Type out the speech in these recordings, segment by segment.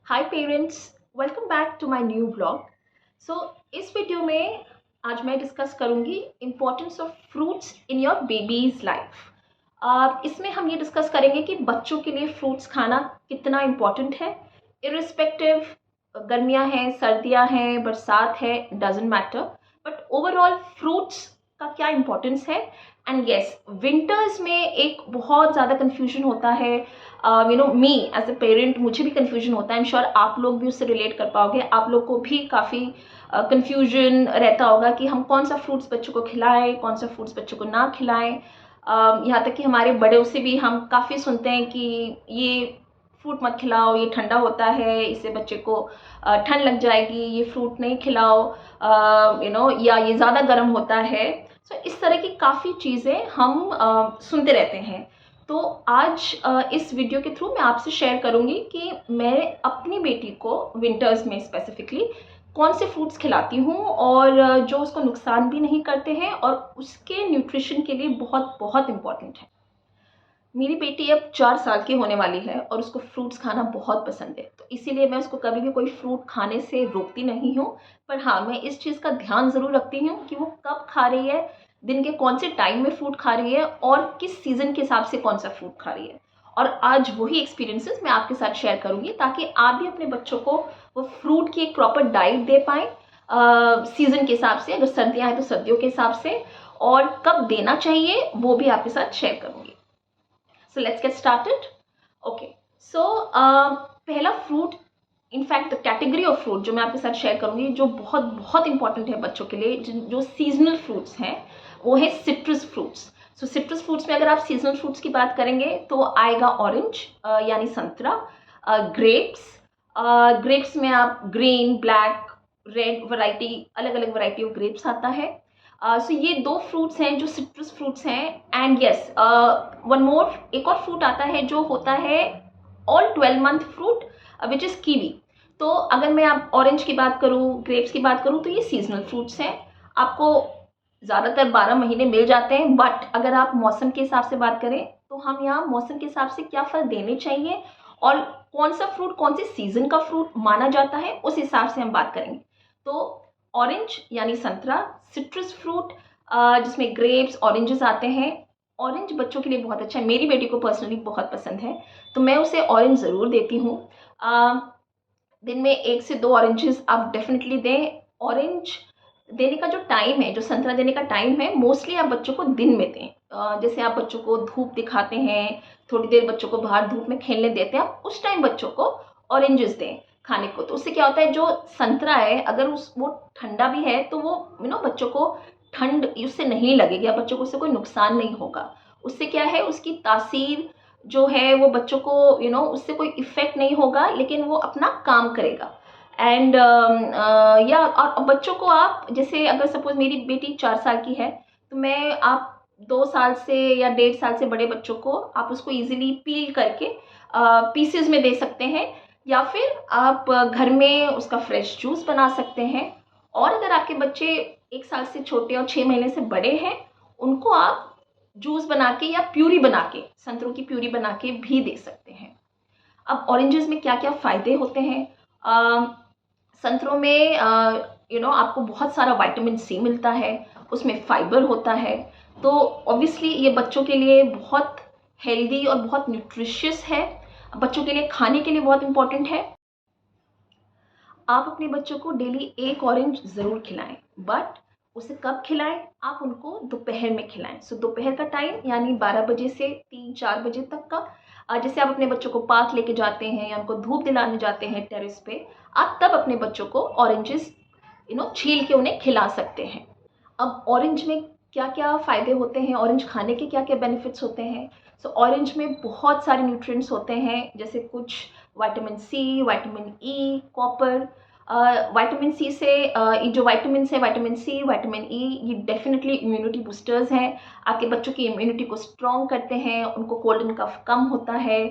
Hi parents, welcome back to my new blog. So इस वीडियो में आज मैं डिस्कस करूंगी importance of fruits in your baby's life. इसमें हम ये डिस्कस करेंगे कि बच्चों के लिए फ्रूट्स खाना कितना इम्पोर्टेंट है, इरिस्पेक्टिव गर्मियां हैं, सर्दियां हैं, बरसात है, doesn't matter, but overall fruits का क्या इम्पोर्टेंस है। एंड येस, विंटर्स में एक बहुत ज़्यादा कन्फ्यूजन होता है। मी एज अ पेरेंट, मुझे भी कन्फ्यूजन होता है। आई एम श्योर आप लोग भी उससे रिलेट कर पाओगे। आप लोग को भी काफ़ी कन्फ्यूजन रहता होगा कि हम कौन सा फ्रूट्स बच्चों को खिलाएं, कौन सा फ्रूट्स बच्चों को ना खिलाएं। यहाँ तक कि हमारे बड़ों से भी हम काफ़ी सुनते हैं कि ये फ्रूट मत खिलाओ, ये ठंडा होता है, इससे बच्चे को ठंड लग जाएगी, ये फ्रूट नहीं खिलाओ, या ये ज़्यादा गर्म होता है। सो इस तरह की काफ़ी चीज़ें हम सुनते रहते हैं। तो आज इस वीडियो के थ्रू मैं आपसे शेयर करूंगी कि मैं अपनी बेटी को विंटर्स में स्पेसिफिकली कौन से फ्रूट्स खिलाती हूँ और जो उसको नुकसान भी नहीं करते हैं और उसके न्यूट्रिशन के लिए बहुत बहुत इम्पॉर्टेंट है। मेरी बेटी अब 4 साल की होने वाली है और उसको फ्रूट्स खाना बहुत पसंद है, तो इसीलिए मैं उसको कभी भी कोई फ्रूट खाने से रोकती नहीं हूँ। पर हाँ, मैं इस चीज़ का ध्यान ज़रूर रखती हूँ कि वो कब खा रही है, दिन के कौन से टाइम में फ्रूट खा रही है और किस सीज़न के हिसाब से कौन सा फ्रूट खा रही है। और आज वही एक्सपीरियंसेस मैं आपके साथ शेयर करूँगी ताकि आप भी अपने बच्चों को वो फ्रूट की एक प्रॉपर डाइट दे पाएँ सीज़न के हिसाब से। अगर सर्दियाँ हैं तो सर्दियों के हिसाब से, और कब देना चाहिए वो भी आपके साथ शेयर करूँगी। So let's get started. Okay. So पहला fruit, in fact the category of fruit जो मैं आपके साथ शेयर करूंगी, जो बहुत बहुत इंपॉर्टेंट है बच्चों के लिए, जो सीजनल फ्रूट्स हैं, वो है सिट्रस फ्रूट्स। सो सिट्रस फ्रूट्स में अगर आप सीजनल फ्रूट्स की बात करेंगे तो आएगा ऑरेंज यानी संतरा, ग्रेप्स। ग्रेप्स में आप ग्रीन, ब्लैक, रेड वैरायटी, अलग अलग वैरायटी ऑफ ग्रेप्स आता है। सो ये दो फ्रूट्स हैं जो सिट्रस फ्रूट्स हैं। एंड यस, वन मोर, एक और फ्रूट आता है जो होता है all 12 month fruit, which is kiwi. तो अगर मैं आप ऑरेंज की बात करूँ, ग्रेप्स की बात करूँ, तो ये सीजनल फ्रूट्स हैं। आपको ज़्यादातर 12 महीने मिल जाते हैं, बट अगर आप मौसम के हिसाब से बात करें तो हम यहाँ मौसम के हिसाब से क्या फल देने चाहिए और कौन सा फ्रूट कौन से सीजन का फ्रूट माना जाता है, उस हिसाब से हम बात करेंगे। तो ऑरेंज यानी संतरा, सिट्रस फ्रूट जिसमें ग्रेप्स, ऑरेंजेस आते हैं। ऑरेंज बच्चों के लिए बहुत अच्छा है, मेरी बेटी को पर्सनली बहुत पसंद है, तो मैं उसे ऑरेंज ज़रूर देती हूँ। दिन में 1 से 2 ऑरेंजेस आप डेफिनेटली दें। ऑरेंज देने का जो टाइम है, जो संतरा देने का टाइम है, मोस्टली आप बच्चों को दिन में दें। जैसे आप बच्चों को धूप दिखाते हैं, थोड़ी देर बच्चों को बाहर धूप में खेलने देते हैं, आप उस टाइम बच्चों को ऑरेंजेस दें खाने को। तो उससे क्या होता है, जो संतरा है अगर वो ठंडा भी है तो वो बच्चों को ठंड उससे नहीं लगेगी या बच्चों को उससे कोई नुकसान नहीं होगा। उससे क्या है, उसकी तासीर जो है वो बच्चों को उससे कोई इफेक्ट नहीं होगा, लेकिन वो अपना काम करेगा। एंड या और बच्चों को आप, जैसे अगर सपोज मेरी बेटी 4 साल की है, तो मैं आप 2 साल से या 1.5 साल से बड़े बच्चों को आप उसको इजीली पील करके पीसेस में दे सकते हैं, या फिर आप घर में उसका फ्रेश जूस बना सकते हैं। और अगर आपके बच्चे 1 साल से छोटे और 6 महीने से बड़े हैं, उनको आप जूस बना के या प्यूरी बना के, संतरों की प्यूरी बना के भी दे सकते हैं। अब ऑरेंजेस में क्या क्या फ़ायदे होते हैं? संतरों में आपको बहुत सारा विटामिन सी मिलता है, उसमें फाइबर होता है, तो ऑब्वियसली ये बच्चों के लिए बहुत हेल्दी और बहुत न्यूट्रिशियस है, बच्चों के लिए खाने के लिए बहुत इम्पॉर्टेंट है। आप अपने बच्चों को डेली एक ऑरेंज ज़रूर खिलाएं, बट उसे कब खिलाएं? आप उनको दोपहर में खिलाएं। सो दोपहर का टाइम यानी 12 बजे से 3-4 बजे तक का। जैसे आप अपने बच्चों को पार्क लेके जाते हैं या उनको धूप दिलाने जाते हैं टेरेस पे, आप तब अपने बच्चों को ऑरेंजेस छील के उन्हें खिला सकते हैं। अब ऑरेंज में क्या क्या फ़ायदे होते हैं, ऑरेंज खाने के क्या क्या बेनिफिट्स होते हैं? सो ऑरेंज में बहुत सारे न्यूट्रिएंट्स होते हैं, जैसे कुछ vitamin C, vitamin E, copper. Vitamin C से जो विटामिन है, विटामिन सी, विटामिन ई, ये डेफिनेटली इम्यूनिटी बूस्टर्स हैं। आपके बच्चों की इम्यूनिटी को स्ट्रॉन्ग करते हैं, उनको कोल्ड एंड कफ कम होता है।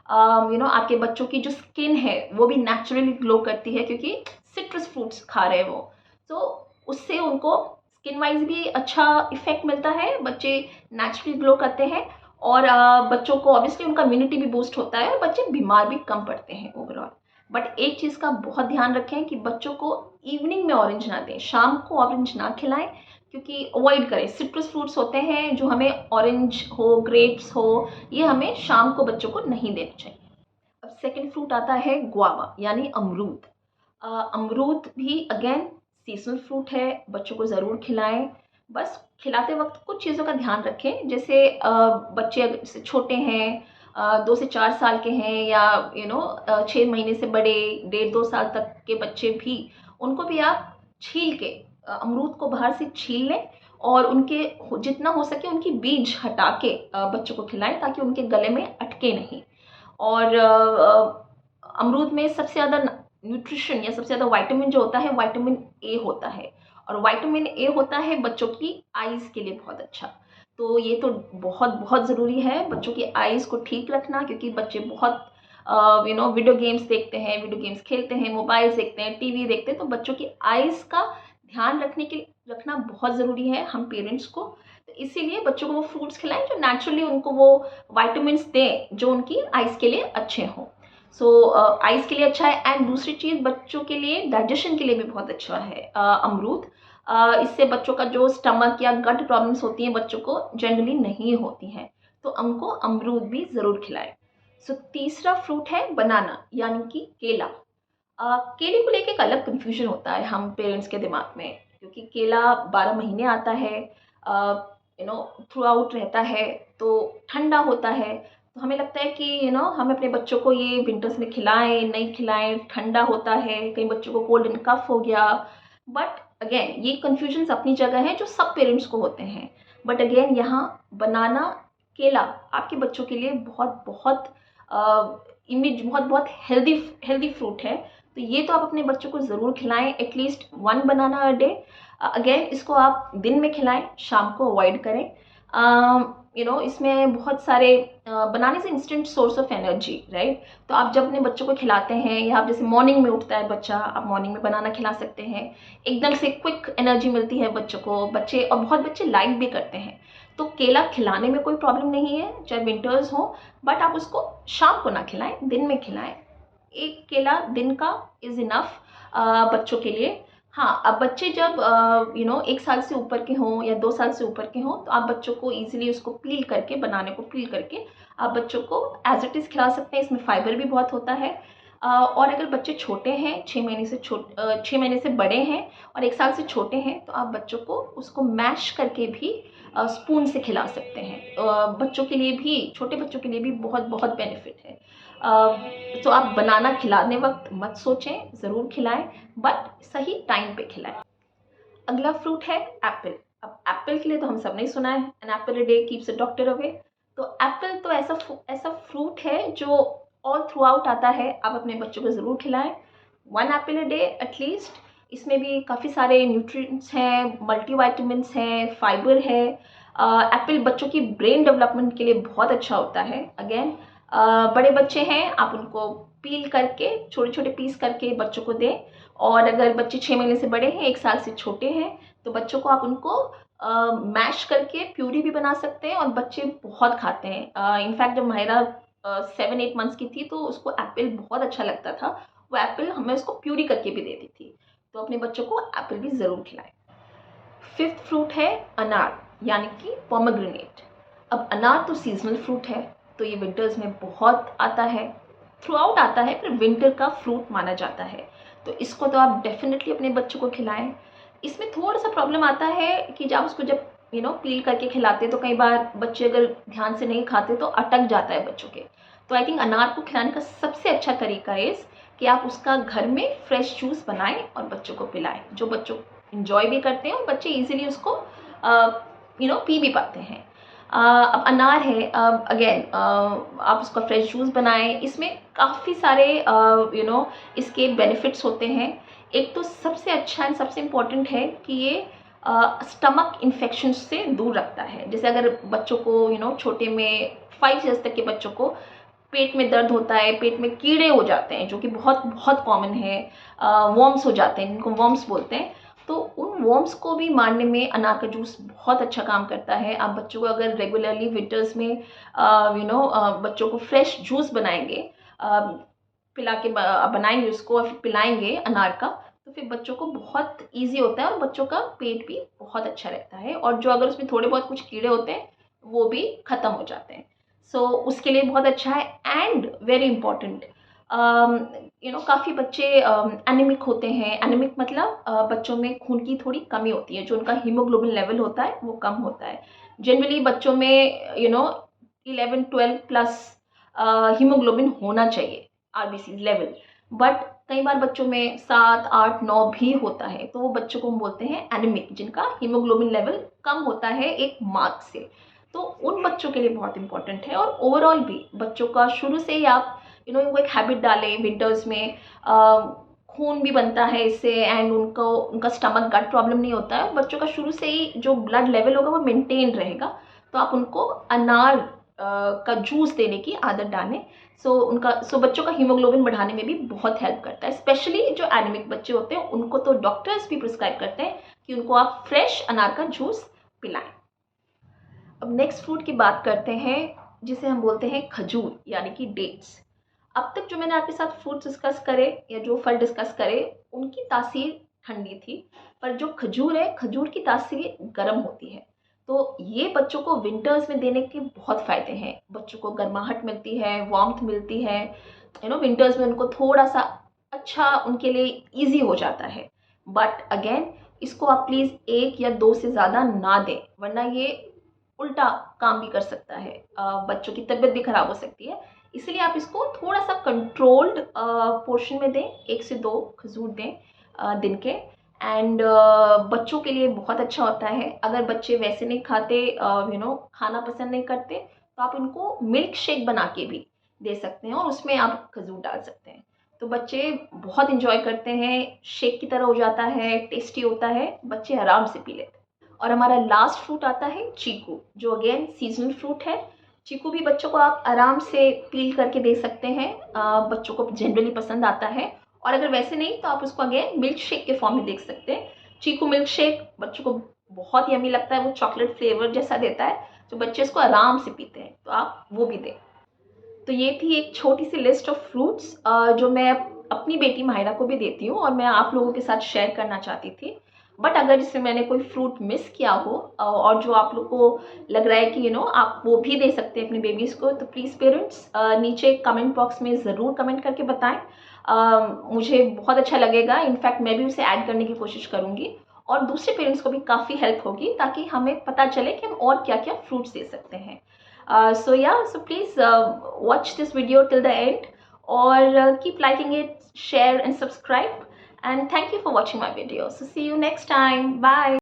आपके बच्चों की जो स्किन है वो भी नेचुरली ग्लो करती है, क्योंकि सिट्रस फ्रूट्स खा रहे हैं वो, तो उससे उनको स्किन वाइज भी अच्छा इफेक्ट मिलता है, बच्चे नेचुरली ग्लो करते हैं। और बच्चों को ऑब्वियसली उनका इम्यूनिटी भी बूस्ट होता है और बच्चे बीमार भी कम पड़ते हैं ओवरऑल। बट एक चीज़ का बहुत ध्यान रखें कि बच्चों को इवनिंग में ऑरेंज ना दें, शाम को ऑरेंज ना खिलाएं, क्योंकि अवॉइड करें। सिट्रस फ्रूट्स होते हैं जो हमें ऑरेंज हो, ग्रेप्स हो, ये हमें शाम को बच्चों को नहीं देना चाहिए। अब सेकंड फ्रूट आता है गुआवा यानी अमरूद। अमरूद भी अगेन सीजनल फ्रूट है, बच्चों को ज़रूर खिलाएं। बस खिलाते वक्त कुछ चीज़ों का ध्यान रखें, जैसे बच्चे अगर से छोटे हैं, 2 से 4 साल के हैं, या 6 महीने से बड़े, 1.5 2 साल तक के बच्चे भी, उनको भी आप छील के अमरूद को बाहर से छील लें और उनके जितना हो सके उनकी बीज हटा के बच्चों को खिलाएं, ताकि उनके गले में अटके नहीं। और अमरूद में सबसे ज़्यादा न्यूट्रिशन या सबसे ज़्यादा विटामिन जो होता है, विटामिन ए होता है, और विटामिन ए होता है बच्चों की आइज़ के लिए बहुत अच्छा। तो ये तो बहुत बहुत ज़रूरी है बच्चों की आइज़ को ठीक रखना, क्योंकि बच्चे बहुत वीडियो गेम्स देखते हैं, वीडियो गेम्स खेलते हैं, मोबाइल्स देखते हैं, टीवी देखते हैं, तो बच्चों की आइज़ का ध्यान रखना बहुत ज़रूरी है हम पेरेंट्स को। तो इसीलिए बच्चों को वो फ्रूट्स खिलाएं जो नेचुरली उनको वो विटामिन्स दें जो उनकी आइज़ के लिए अच्छे हों। सो आइज़ के लिए अच्छा है, एंड दूसरी चीज़ बच्चों के लिए डाइजेशन के लिए भी बहुत अच्छा है अमरूद। इससे बच्चों का जो स्टमक या गट प्रॉब्लम्स होती हैं बच्चों को जनरली नहीं होती हैं, तो हमको अमरूद भी ज़रूर खिलाएं। सो तीसरा फ्रूट है बनाना यानी कि केला। केले को लेके एक अलग कन्फ्यूजन होता है हम पेरेंट्स के दिमाग में, क्योंकि केला 12 महीने आता है, थ्रू आउट रहता है, तो ठंडा होता है। तो हमें लगता है कि हम अपने बच्चों को ये विंटर्स में खिलाएं नहीं खिलाएं, ठंडा होता है, कई बच्चों को कोल्ड एंड कफ हो गया। बट अगेन ये कन्फ्यूजन्स अपनी जगह है जो सब पेरेंट्स को होते हैं। बट अगेन यहाँ बनाना, केला आपके बच्चों के लिए बहुत बहुत इमेज बहुत बहुत हेल्दी फ्रूट है। तो ये तो आप अपने बच्चों को ज़रूर खिलाएं, at least 1 banana a day. Again इसको आप दिन में खिलाएं, शाम को अवॉइड करें। इसमें बहुत सारे बनाने से instant source of energy, right. तो आप जब अपने बच्चों को खिलाते हैं, या आप जैसे मॉर्निंग में उठता है बच्चा, आप मॉर्निंग में बनाना खिला सकते हैं, एकदम से क्विक एनर्जी मिलती है बच्चों को। बच्चे और बहुत बच्चे लाइक भी करते हैं, तो केला खिलाने में कोई प्रॉब्लम नहीं है, चाहे विंटर्स हो। बट आप उसको शाम को ना खिलाएं, दिन में खिलाएं। एक केला दिन का इज़ इनफ बच्चों के लिए। हाँ, अब बच्चे जब 1 साल से ऊपर के हों या 2 साल से ऊपर के हों, तो आप बच्चों को ईजिली उसको पील करके, बनाने को पील करके आप बच्चों को एज इट इज़ खिला सकते हैं। इसमें फाइबर भी बहुत होता है। और अगर बच्चे छोटे हैं, 6 महीने से बड़े हैं और 1 साल से छोटे हैं, तो आप बच्चों को उसको मैश करके भी स्पून से खिला सकते हैं। बच्चों के लिए भी, छोटे बच्चों के लिए भी बहुत बहुत बेनिफिट है। तो आप बनाना खिलाने वक्त मत सोचें, ज़रूर खिलाएं, बट सही टाइम पे खिलाएं। अगला फ्रूट है एप्पल। अब एप्पल के लिए तो हम सब ने सुना है, an apple a day keeps a doctor away. तो एप्पल तो ऐसा फ्रूट है जो ऑल थ्रू आउट आता है, आप अपने बच्चों को ज़रूर खिलाएं, 1 एप्पल अ डे एटलीस्ट। इसमें भी काफ़ी सारे न्यूट्रिएंट्स हैं, मल्टीविटामिन्स हैं, फाइबर है। एप्पल बच्चों की ब्रेन डेवलपमेंट के लिए बहुत अच्छा होता है। अगेन बड़े बच्चे हैं, आप उनको पील करके छोटे छोटे पीस करके बच्चों को दें। और अगर बच्चे 6 महीने से बड़े हैं, 1 साल से छोटे हैं, तो बच्चों को आप उनको मैश करके प्यूरी भी बना सकते हैं, और बच्चे बहुत खाते हैं। इनफैक्ट जब माहिरा 7 8 मंथ्स की थी, तो उसको एप्पल बहुत अच्छा लगता था। वो एप्पल हमें उसको प्यूरी करके भी देती थी। तो अपने बच्चों को एप्पल भी ज़रूर खिलाएं। फिफ्थ फ्रूट है अनार यानी कि पोमेग्रेनेट। अब अनार तो सीजनल फ्रूट है, तो ये विंटर्स में बहुत आता है, थ्रू आउट आता है, पर विंटर का फ्रूट माना जाता है। तो इसको तो आप डेफिनेटली अपने बच्चों को खिलाएं। इसमें थोड़ा सा प्रॉब्लम आता है कि जब उसको जब पील करके खिलाते, तो कई बार बच्चे अगर ध्यान से नहीं खाते तो अटक जाता है बच्चों के। तो आई थिंक अनार को खिलाने का सबसे अच्छा तरीका इस कि आप उसका घर में फ्रेश जूस बनाएं और बच्चों को पिलाएं, जो बच्चों इंजॉय भी करते हैं और बच्चे इजीली उसको पी भी पाते हैं। अब अनार है, अगेन आप उसका फ्रेश जूस बनाएं। इसमें काफ़ी सारे इसके बेनिफिट्स होते हैं। एक तो सबसे अच्छा एंड सबसे इम्पोर्टेंट है कि ये स्टमक इन्फेक्शन से दूर रखता है। जैसे अगर बच्चों को छोटे में 5 ईयर्स तक के बच्चों को पेट में दर्द होता है, पेट में कीड़े हो जाते हैं, जो कि बहुत बहुत कॉमन है, वॉर्म्स हो जाते हैं जिनको वॉर्म्स बोलते हैं, तो उन वॉर्म्स को भी मारने में अनार का जूस बहुत अच्छा काम करता है। आप बच्चों को अगर रेगुलरली विंटर्स में बच्चों को फ्रेश जूस बनाएंगे, पिला के बनाएंगे उसको और फिर पिलाएंगे अनार का, तो फिर बच्चों को बहुत ईजी होता है और बच्चों का पेट भी बहुत अच्छा रहता है, और जो अगर उसमें थोड़े बहुत कुछ कीड़े होते हैं वो भी ख़त्म हो जाते हैं। सो उसके लिए बहुत अच्छा है। एंड वेरी इंपॉर्टेंट, काफ़ी बच्चे एनीमिक होते हैं। एनीमिक मतलब बच्चों में खून की थोड़ी कमी होती है, जो उनका हीमोग्लोबिन लेवल होता है वो कम होता है। जनरली बच्चों में 11-12 प्लस हीमोग्लोबिन होना चाहिए, आरबीसी लेवल, बट कई बार बच्चों में 7, 8, 9 भी होता है, तो वो बच्चों को हम बोलते हैं एनीमिक, जिनका हीमोग्लोबिन लेवल कम होता है एक मार्क से। तो उन बच्चों के लिए बहुत इंपॉर्टेंट है। और ओवरऑल भी बच्चों का शुरू से ही आप इनको एक हैबिट डालें। विंटर्स में खून भी बनता है इससे, एंड उनका स्टमक गट प्रॉब्लम नहीं होता है। बच्चों का शुरू से ही जो ब्लड लेवल होगा वो मेंटेन रहेगा। तो आप उनको अनार का जूस देने की आदत डालें। सो बच्चों का हीमोग्लोबिन बढ़ाने में भी बहुत हेल्प करता है। स्पेशली जो एनीमिक बच्चे होते हैं उनको तो डॉक्टर्स भी प्रिस्क्राइब करते हैं कि उनको आप फ्रेश अनार का जूस पिलाएं। अब नेक्स्ट फ्रूट की बात करते हैं, जिसे हम बोलते हैं खजूर, यानी कि डेट्स। अब तक जो मैंने आपके साथ फ्रूट डिस्कस करे या जो फल डिस्कस करे, उनकी तासीर ठंडी थी, पर जो खजूर है, खजूर की तासीर गर्म होती है। तो ये बच्चों को विंटर्स में देने के बहुत फ़ायदे हैं। बच्चों को गर्माहट मिलती है, वार्मथ मिलती है, विंटर्स में उनको थोड़ा सा अच्छा उनके लिए ईजी हो जाता है। बट अगेन, इसको आप प्लीज़ 1 या 2 से ज़्यादा ना दें, वरना ये उल्टा काम भी कर सकता है, बच्चों की तबीयत भी खराब हो सकती है। इसलिए आप इसको थोड़ा सा कंट्रोल्ड पोर्शन में दें, 1 से 2 खजूर दें दिन के। एंड बच्चों के लिए बहुत अच्छा होता है। अगर बच्चे वैसे नहीं खाते, खाना पसंद नहीं करते, तो आप उनको मिल्क शेक बना के भी दे सकते हैं और उसमें आप खजूर डाल सकते हैं। तो बच्चे बहुत इंजॉय करते हैं, शेक की तरह हो जाता है, टेस्टी होता है, बच्चे आराम से पी लेते हैं। और हमारा लास्ट फ्रूट आता है चीकू, जो अगेन सीजनल फ्रूट है। चीकू भी बच्चों को आप आराम से पील करके दे सकते हैं, बच्चों को जनरली पसंद आता है। और अगर वैसे नहीं तो आप उसको अगेन मिल्क शेक के फॉर्म में देख सकते हैं। चीकू मिल्क शेक बच्चों को बहुत यमी लगता है, वो चॉकलेट फ्लेवर जैसा देता है, तो बच्चे इसको आराम से पीते हैं, तो आप वो भी दें। तो ये थी एक छोटी सी लिस्ट ऑफ फ्रूट्स जो मैं अपनी बेटी माहिरा को भी देती हूँ और मैं आप लोगों के साथ शेयर करना चाहती थी। बट अगर इसमें मैंने कोई फ्रूट मिस किया हो और जो आप लोग को लग रहा है कि आप वो भी दे सकते हैं अपनी बेबीज़ को, तो प्लीज़ पेरेंट्स नीचे कमेंट बॉक्स में ज़रूर कमेंट करके बताएं। मुझे बहुत अच्छा लगेगा। इनफैक्ट मैं भी उसे ऐड करने की कोशिश करूँगी और दूसरे पेरेंट्स को भी काफ़ी हेल्प होगी, ताकि हमें पता चले कि हम और क्या क्या फ्रूट्स दे सकते हैं। So please watch this video till the end, or keep liking it, share and subscribe, and thank you for watching my video. So see you next time. Bye.